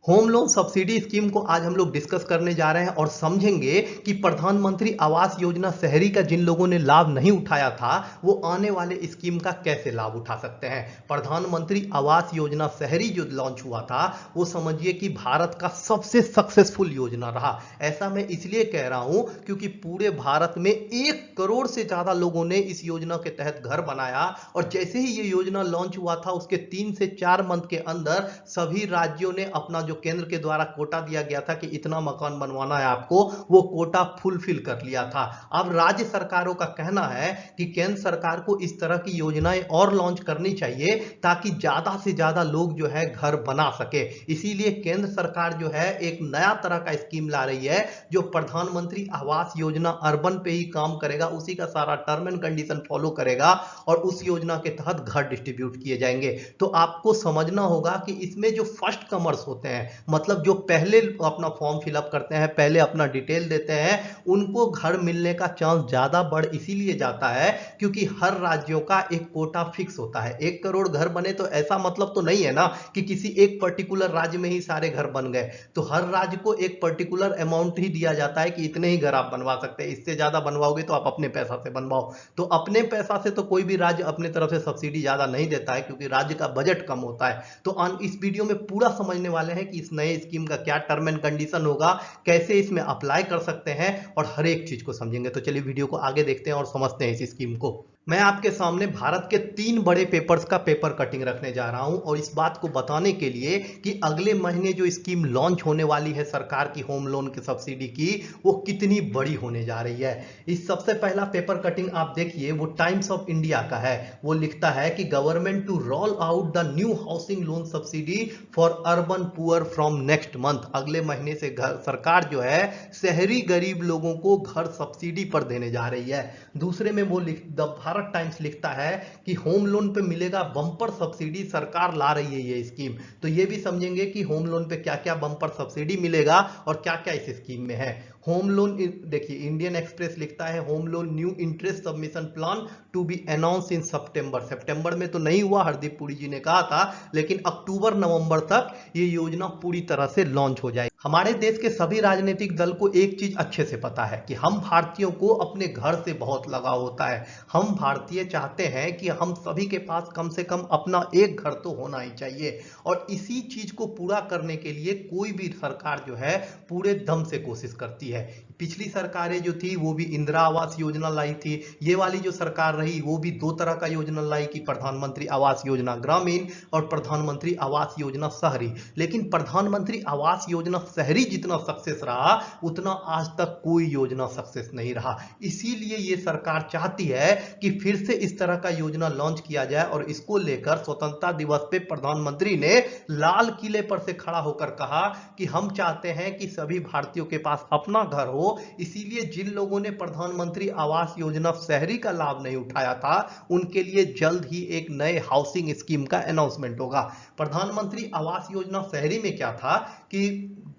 Home loan subsidy scheme को आज हम लोग डिस्कस करने जा रहे हैं और समझेंगे कि प्रधानमंत्री आवास योजना शहरी का जिन लोगों ने लाभ नहीं उठाया था वो आने वाले स्कीम का कैसे लाभ उठा सकते हैं। प्रधानमंत्री आवास योजना शहरी जो लॉन्च हुआ था वो समझिए कि भारत का सबसे सक्सेसफुल योजना रहा। ऐसा मैं इसलिए कह रहा हूं क्योंकि पूरे भारत में 1 करोड़ से ज्यादा लोगों ने इस योजना के तहत घर बनाया और जैसे ही ये योजना लॉन्च हुआ था उसके 3 से 4 मंथ के अंदर सभी राज्यों ने अपना जो केंद्र के द्वारा कोटा दिया गया था कि इतना मकान बनवाना है आपको, वो कोटा फुलफिल कर लिया था। अब राज्य सरकारों का कहना है कि केंद्र सरकार को इस तरह की योजनाएं और लॉन्च करनी चाहिए ताकि ज्यादा से ज्यादा लोग जो है घर बना सके। इसीलिए केंद्र सरकार जो है एक नया तरह का स्कीम ला रही है जो प्रधानमंत्री आवास योजना अर्बन पे ही काम करेगा, उसी का सारा टर्म एंड कंडीशन फॉलो करेगा और उस योजना के तहत घर डिस्ट्रीब्यूट किए जाएंगे। तो आपको समझना होगा कि इसमें जो फर्स्ट कमर्स होते हैं, मतलब जो पहले अपना फॉर्म फिलअप करते हैं, पहले अपना डिटेल देते हैं, उनको घर मिलने का चांस ज्यादा बढ़ इसीलिए जाता है क्योंकि हर राज्यों का एक कोटा फिक्स होता है। 1 करोड़ घर बने तो ऐसा मतलब तो नहीं है ना कि किसी एक पर्टिकुलर राज्य में ही सारे घर बन गए। तो हर राज्य को एक पर्टिकुलर अमाउंट ही दिया जाता है कि इतने ही घर आप बनवा सकते हैं, इससे ज्यादा बनवाओगे तो आप अपने पैसा से बनवाओ। तो अपने पैसा से तो कोई भी राज्य अपने तरफ से सब्सिडी ज्यादा नहीं देता है क्योंकि राज्य का बजट कम होता है। तो इस वीडियो में पूरा समझने वाले हैं कि इस नए स्कीम का क्या टर्म एंड कंडीशन होगा, कैसे इसमें अप्लाई कर सकते हैं और हर एक चीज को समझेंगे। तो चलिए वीडियो को आगे देखते हैं और समझते हैं इस स्कीम को। मैं आपके सामने भारत के 3 बड़े पेपर्स का पेपर कटिंग रखने जा रहा हूं और इस बात को बताने के लिए कि अगले महीने जो स्कीम लॉन्च होने वाली है सरकार की होम लोन की सब्सिडी की, वो कितनी बड़ी होने जा रही है। इस सबसे पहला पेपर कटिंग आप देखिए, वो टाइम्स ऑफ इंडिया का है। वो लिखता है कि government to roll out the new housing loan subsidy for urban poor from next month. अगले महीने से सरकार जो है शहरी गरीब लोगों को घर सब्सिडी पर देने जा रही है। दूसरे में वो द भारत टाइम्स लिखता है कि होम लोन पे मिलेगा बम्पर सब्सिडी, सरकार ला रही है ये स्कीम। तो ये भी समझेंगे कि होम लोन पे क्या क्या बम्पर सब्सिडी मिलेगा और क्या क्या इस स्कीम में है। होम लोन देखिए, इंडियन एक्सप्रेस लिखता है home loan new interest submission plan to be announce in September. सितंबर में तो नहीं हुआ, हरदीप पुरी जी ने कहा था, लेकिन अक्टूबर नवंबर तक ये योजना पूरी तरह से लॉन्च हो जाएगी। हमारे देश के सभी राजनीतिक दल को एक चीज अच्छे से पता है कि हम भारतीयों को अपने घर से बहुत लगाव होता है। हम भारतीय चाहते हैं कि हम सभी के पास कम से कम अपना एक घर तो होना ही चाहिए और इसी चीज को पूरा करने के लिए कोई भी सरकार जो है पूरे दम से कोशिश करती है। पिछली सरकारें जो थी वो भी इंदिरा आवास योजना लाई थी, ये वाली जो सरकार रही वो भी 2 तरह का योजना लाई कि प्रधानमंत्री आवास योजना ग्रामीण और प्रधानमंत्री आवास योजना शहरी। लेकिन प्रधानमंत्री आवास योजना शहरी जितना सक्सेस रहा उतना आज तक कोई योजना सक्सेस नहीं रहा। इसीलिए ये सरकार चाहती है कि फिर से इस तरह का योजना लॉन्च किया जाए और इसको लेकर स्वतंत्रता दिवस पे प्रधानमंत्री ने लाल किले पर से खड़ा होकर कहा कि हम चाहते हैं कि सभी भारतीयों के पास अपना घर हो। इसीलिए जिन लोगों ने प्रधानमंत्री आवास योजना शहरी का लाभ नहीं उठाया था उनके लिए जल्द ही एक नए हाउसिंग स्कीम का अनाउंसमेंट होगा। प्रधानमंत्री आवास योजना शहरी में क्या था कि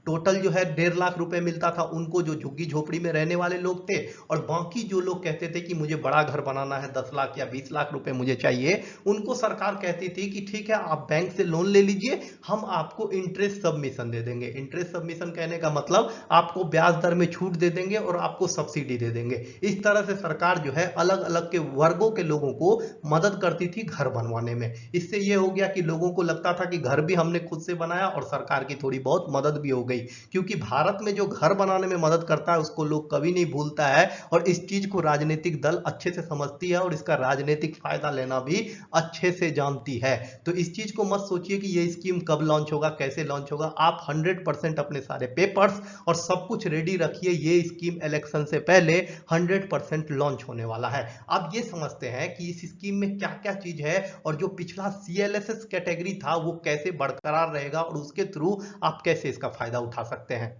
टोटल जो है 1.5 लाख रुपए मिलता था उनको जो झुग्गी झोपड़ी में रहने वाले लोग थे, और बाकी जो लोग कहते थे कि मुझे बड़ा घर बनाना है, 10 लाख या 20 लाख रुपए मुझे चाहिए, उनको सरकार कहती थी कि ठीक है आप बैंक से लोन ले लीजिए, हम आपको इंटरेस्ट सबमिशन दे देंगे। इंटरेस्ट सबमिशन कहने का मतलब आपको ब्याज दर में छूट दे देंगे और आपको सब्सिडी दे देंगे। इस तरह से सरकार जो है अलग अलग के वर्गों के लोगों को मदद करती थी घर बनवाने में। इससे यह हो गया कि लोगों को लगता था कि घर भी हमने खुद से बनाया और सरकार की थोड़ी बहुत मदद भी हो गई, क्योंकि भारत में जो घर बनाने में मदद करता है उसको लोग कभी नहीं भूलता है और इस चीज को राजनीतिक दल अच्छे से समझती है और इसका राजनीतिक फायदा लेना भी अच्छे से जानती है। तो इस चीज को मत सोचिए कि ये स्कीम कब लॉन्च होगा, कैसे लॉन्च होगा। आप 100% अपने सारे पेपर्स और सब कुछ रेडी रखिए, ये स्कीम इलेक्शन से पहले 100% लॉन्च होने वाला है। अब ये समझते हैं कि इस स्कीम में क्या क्या चीज है और जो पिछला CLSS कैटेगरी था वो कैसे बरकरार रहेगा और उसके थ्रू आप कैसे इसका फायदा उठा सकते हैं।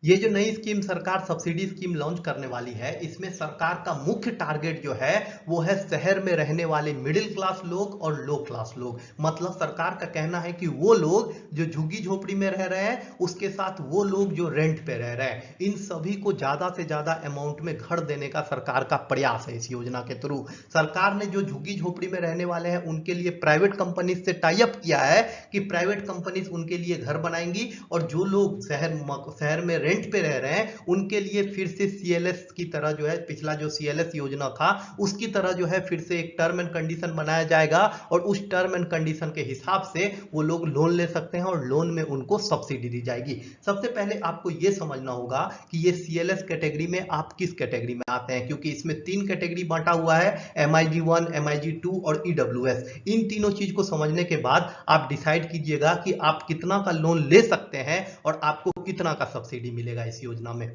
ये जो नई स्कीम सरकार सब्सिडी स्कीम लॉन्च करने वाली है, इसमें सरकार का मुख्य टारगेट जो है वो है शहर में रहने वाले मिडिल क्लास लोग और लो क्लास लोग। मतलब सरकार का कहना है कि वो लोग जो झुग्गी झोपड़ी में रह रहे हैं, उसके साथ वो लोग जो रेंट पे रह रहे हैं, इन सभी को ज्यादा से ज्यादा अमाउंट में घर देने का सरकार का प्रयास है। इस योजना के थ्रू सरकार ने जो झुग्गी झोपड़ी में रहने वाले हैं उनके लिए प्राइवेट कंपनी से टाई अप किया है कि प्राइवेट कंपनीज उनके लिए घर बनाएंगी, और जो लोग शहर में रेंट पे रह रहे हैं उनके लिए फिर से सीएलएस की तरह जो है, पिछला जो सीएलएस योजना था उसकी तरह जो है फिर से एक टर्म एंड कंडीशन बनाया जाएगा, और उस टर्म एंड कंडीशन के हिसाब से वो लोग लोन ले सकते हैं और लोन में उनको सब्सिडी दी जाएगी। सबसे पहले आपको यह समझना होगा कि ये सीएलएस कैटेगरी में आप किस कैटेगरी में आते हैं, क्योंकि इसमें 3 कैटेगरी बांटा हुआ है, MIG1, MIG2 और EWS। इन तीनों चीज को समझने के बाद आप डिसाइड कीजिएगा कि आप कितना का लोन ले सकते हैं और आपको कितना का सब्सिडी मिलेगा इस योजना में।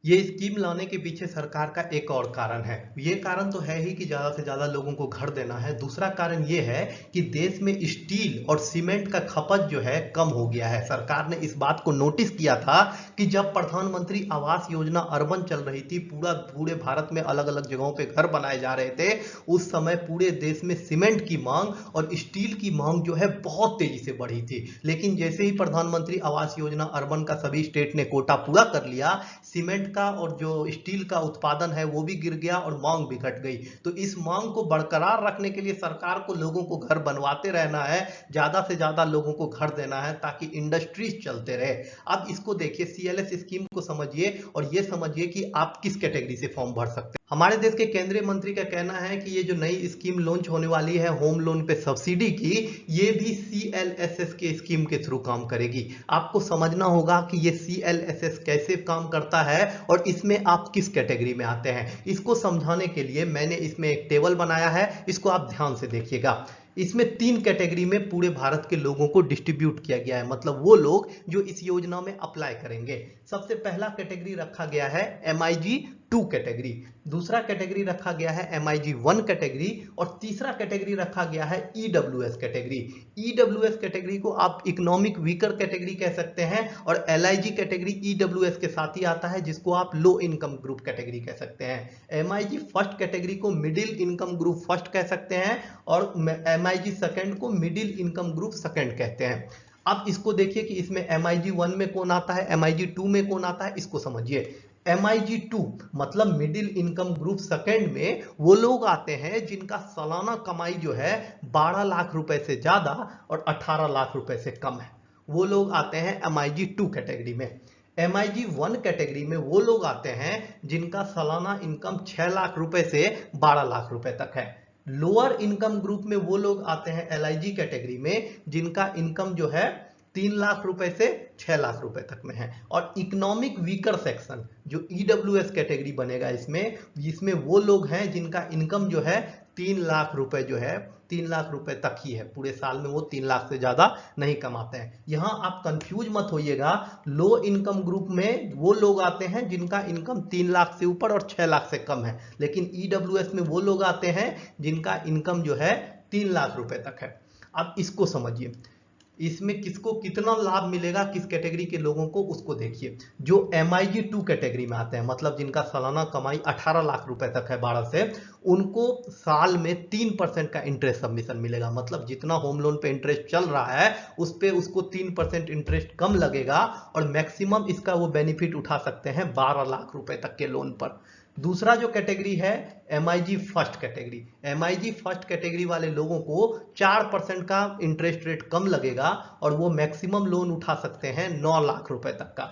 ये स्कीम लाने के पीछे सरकार का एक और कारण है। ये कारण तो है ही कि ज्यादा से ज्यादा लोगों को घर देना है। दूसरा कारण ये है कि देश में स्टील और सीमेंट का खपत जो है कम हो गया है। सरकार ने इस बात को नोटिस किया था कि जब प्रधानमंत्री आवास योजना अर्बन चल रही थी, पूरे भारत में अलग अलग जगहों पे घर बनाए जा रहे थे, उस समय पूरे देश में सीमेंट की मांग और स्टील की मांग जो है बहुत तेजी से बढ़ी थी। लेकिन जैसे ही प्रधानमंत्री आवास योजना अर्बन का सभी स्टेट ने कोटा पूरा कर लिया, सीमेंट का और जो स्टील का उत्पादन है वो भी गिर गया और मांग भी घट गई। तो इस मांग को बरकरार रखने के लिए सरकार को लोगों को घर बनवाते रहना है, ज्यादा से ज्यादा लोगों को घर देना है ताकि इंडस्ट्रीज चलते रहे। अब इसको देखिए, सीएलएस स्कीम को समझिए और ये समझिए कि आप किस कैटेगरी से फॉर्म भर सकते हैं। हमारे देश के केंद्रीय मंत्री का कहना है कि ये जो नई स्कीम लॉन्च होने वाली है होम लोन पे सब्सिडी की, ये भी सीएलएसएस के स्कीम के थ्रू काम करेगी। आपको समझना होगा कि ये सीएलएसएस कैसे काम करता है और इसमें आप किस कैटेगरी में आते हैं। इसको समझाने के लिए मैंने इसमें एक टेबल बनाया है, इसको आप ध्यान से देखिएगा। इसमें 3 कैटेगरी में पूरे भारत के लोगों को डिस्ट्रीब्यूट किया गया है, मतलब वो लोग जो इस योजना में अप्लाई करेंगे। सबसे पहला कैटेगरी रखा गया है MIG2 कैटेगरी, दूसरा कैटेगरी रखा गया है MIG1 कैटेगरी, और तीसरा कैटेगरी रखा गया है EWS कैटेगरी। EWS कैटेगरी को आप इकोनॉमिक वीकर कैटेगरी कह सकते हैं, और LIG कैटेगरी EWS के साथ ही आता है, जिसको आप लो इनकम ग्रुप कैटेगरी कह सकते हैं। MIG फर्स्ट कैटेगरी को मिडिल इनकम ग्रुप फर्स्ट कह सकते हैं, और MIG सेकंड को मिडिल इनकम ग्रुप सेकंड कहते हैं। अब इसको देखिए कि इसमें MIG1 में कौन आता है, MIG2 में कौन आता है, इसको समझिए। MIG2 मतलब मिडिल इनकम ग्रुप सेकंड में वो लोग आते हैं जिनका सालाना कमाई जो है 12 लाख रुपए से ज्यादा और 18 लाख रुपए से कम है, वो लोग आते हैं MIG2 कैटेगरी में। MIG1 कैटेगरी में वो लोग आते हैं जिनका सालाना इनकम 6 लाख रुपए से 12 लाख रुपए तक है। लोअर इनकम ग्रुप में वो लोग आते हैं LIG कैटेगरी में, जिनका इनकम जो है 3 लाख रुपए से 6 लाख रुपए तक में है। और इकोनॉमिक वीकर सेक्शन जो EWS कैटेगरी बनेगा इसमें वो लोग हैं जिनका इनकम जो है 3 लाख रुपए जो है 3 लाख रुपए तक ही है, पूरे साल में वो 3 लाख से ज्यादा नहीं कमाते हैं। यहां आप कंफ्यूज मत होइएगा, लो इनकम ग्रुप में वो लोग आते हैं जिनका इनकम 3 लाख से ऊपर और 6 लाख से कम है, लेकिन EWS में वो लोग आते हैं जिनका इनकम जो है 3 लाख रुपए तक है। अब इसको समझिए, इसमें किसको कितना लाभ मिलेगा, किस कैटेगरी के लोगों को, उसको देखिए। जो MIG2 कैटेगरी में आते हैं, मतलब जिनका सालाना कमाई 18 लाख रुपए तक है 12 से, उनको साल में 3% का इंटरेस्ट सबमिशन मिलेगा। मतलब जितना होम लोन पे इंटरेस्ट चल रहा है उस पे उसको 3% इंटरेस्ट कम लगेगा, और मैक्सिमम इसका वो बेनिफिट उठा सकते हैं 12 लाख रुपए तक के लोन पर। दूसरा जो कैटेगरी है MIG first category, MIG first category वाले लोगों को 4% का इंटरेस्ट रेट कम लगेगा और वो मैक्सिमम लोन उठा सकते हैं 9 लाख रुपए तक का।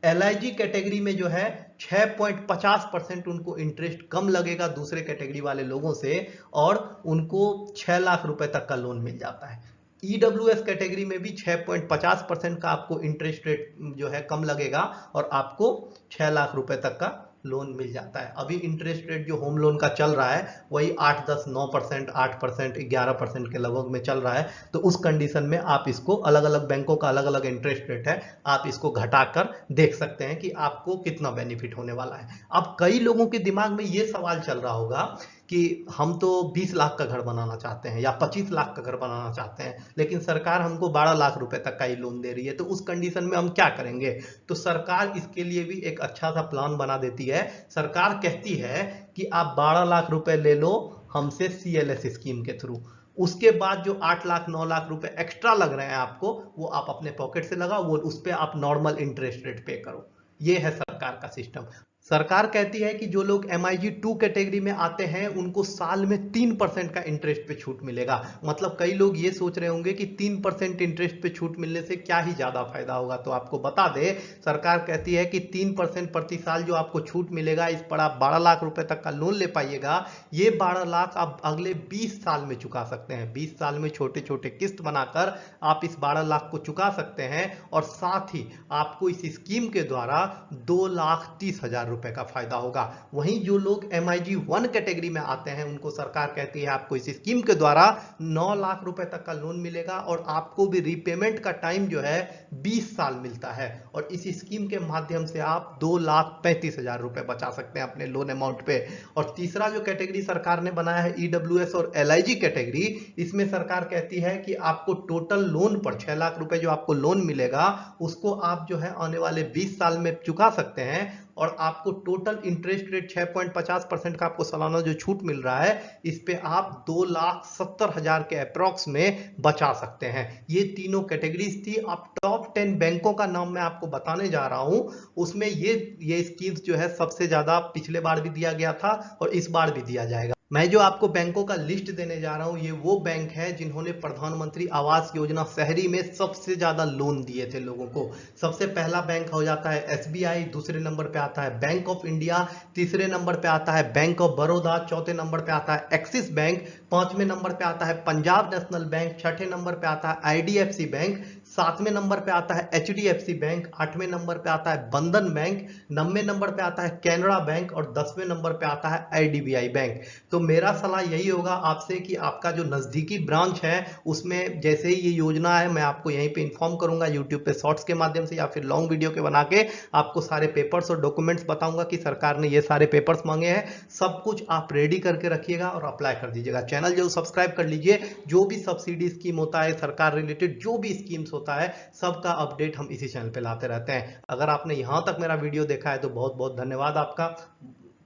LIG कैटेगरी में जो है 6.50% उनको इंटरेस्ट कम लगेगा दूसरे कैटेगरी वाले लोगों से, और उनको 6 लाख रुपए तक का लोन मिल जाता है। EWS कैटेगरी में भी 6.50% का आपको इंटरेस्ट रेट जो है कम लगेगा और आपको 6 लाख रुपए तक का लोन मिल जाता है। अभी इंटरेस्ट रेट जो होम लोन का चल रहा है वही 8, 10, 9%, 8%, 11% के लगभग में चल रहा है। तो उस कंडीशन में आप इसको, अलग अलग बैंकों का अलग अलग इंटरेस्ट रेट है, आप इसको घटाकर देख सकते हैं कि आपको कितना बेनिफिट होने वाला है। अब कई लोगों के दिमाग में ये सवाल चल रहा होगा कि हम तो 20 लाख का घर बनाना चाहते हैं या 25 लाख का घर बनाना चाहते हैं, लेकिन सरकार हमको 12 लाख रुपए तक का ही लोन दे रही है, तो उस कंडीशन में हम क्या करेंगे? तो सरकार इसके लिए भी एक अच्छा सा प्लान बना देती है। सरकार कहती है कि आप 12 लाख रुपए ले लो हमसे CLS स्कीम के थ्रू, उसके बाद जो 8 लाख 9 लाख रुपए एक्स्ट्रा लग रहे हैं आपको, वो आप अपने पॉकेट से लगाओ, वो उस पर आप नॉर्मल इंटरेस्ट रेट पे करो। ये है सरकार का सिस्टम। सरकार कहती है कि जो लोग MIG 2 कैटेगरी में आते हैं उनको साल में 3% का इंटरेस्ट पे छूट मिलेगा। मतलब कई लोग ये सोच रहे होंगे कि 3% इंटरेस्ट पे छूट मिलने से क्या ही ज्यादा फायदा होगा, तो आपको बता दे, सरकार कहती है कि 3% प्रति साल जो आपको छूट मिलेगा, इस पर आप 12 लाख रुपए तक का लोन ले पाइएगा। ये 12 लाख आप अगले 20 साल में चुका सकते हैं। 20 साल में छोटे छोटे किस्त बनाकर आप इस 12 लाख को चुका सकते हैं, और साथ ही आपको इस स्कीम के द्वारा 2,30,000 रुपए का फायदा होगा। वहीं जो लोग MIG 1 कैटेगरी में आते हैं उनको सरकार कहती है आपको इस स्कीम के द्वारा 9 लाख रुपए तक का लोन मिलेगा, और आपको भी रिपेमेंट का टाइम जो है 20 साल मिलता है, और इस स्कीम के माध्यम से आप 2,35,000 रुपए बचा सकते हैं अपने लोन अमाउंट पे। और तीसरा जो कैटेगरी सरकार ने बनाया है EWS और LIG कैटेगरी, इसमें सरकार कहती है कि आपको टोटल लोन पर 6 लाख रुपए जो आपको लोन मिलेगा उसको आप जो है आने वाले 20 साल में चुका सकते हैं, और आपको टोटल इंटरेस्ट रेट 6.50% का आपको सालाना जो छूट मिल रहा है, इस पे आप 2,70,000 के अप्रॉक्स में बचा सकते हैं। ये तीनों कैटेगरीज थी। अब टॉप 10 बैंकों का नाम मैं आपको बताने जा रहा हूं, उसमें ये स्कीम्स जो है सबसे ज्यादा पिछले बार भी दिया गया था और इस बार भी दिया जाएगा। मैं जो आपको बैंकों का लिस्ट देने जा रहा हूं, ये वो बैंक है जिन्होंने प्रधानमंत्री आवास योजना शहरी में सबसे ज्यादा लोन दिए थे लोगों को। सबसे पहला बैंक हो जाता है SBI, दूसरे नंबर पे आता है बैंक ऑफ इंडिया, तीसरे नंबर पे आता है बैंक ऑफ बड़ौदा, चौथे नंबर पे आता है एक्सिस बैंक, पांचवें नंबर पे आता है पंजाब नेशनल बैंक, छठे नंबर पे आता है IDFC बैंक, सातवें नंबर पे आता है HDFC बैंक, आठवें नंबर पे आता है बंधन बैंक, 9वें नंबर पे आता है कैनरा बैंक, और 10वें नंबर पे आता है IDBI बैंक। तो मेरा सलाह यही होगा आपसे कि आपका जो नजदीकी ब्रांच है उसमें जैसे ही ये योजना है मैं आपको यहीं पे इन्फॉर्म करूंगा, यूट्यूब पे शॉर्ट्स के माध्यम से या फिर लॉन्ग वीडियो के बना के आपको सारे पेपर्स और डॉक्यूमेंट्स बताऊंगा कि सरकार ने ये सारे पेपर्स मांगे हैं। सब कुछ आप रेडी करके रखिएगा और अप्लाई कर दीजिएगा। चैनल जरूर सब्सक्राइब कर लीजिए। जो भी सब्सिडी स्कीम होता है, सरकार रिलेटेड जो भी स्कीम्स होता है, सबका अपडेट हम इसी चैनल पे लाते रहते हैं। अगर आपने यहां तक मेरा वीडियो देखा है तो बहुत बहुत धन्यवाद आपका।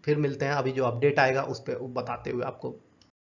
फिर मिलते हैं, अभी जो अपडेट आएगा उस पर बताते हुए आपको।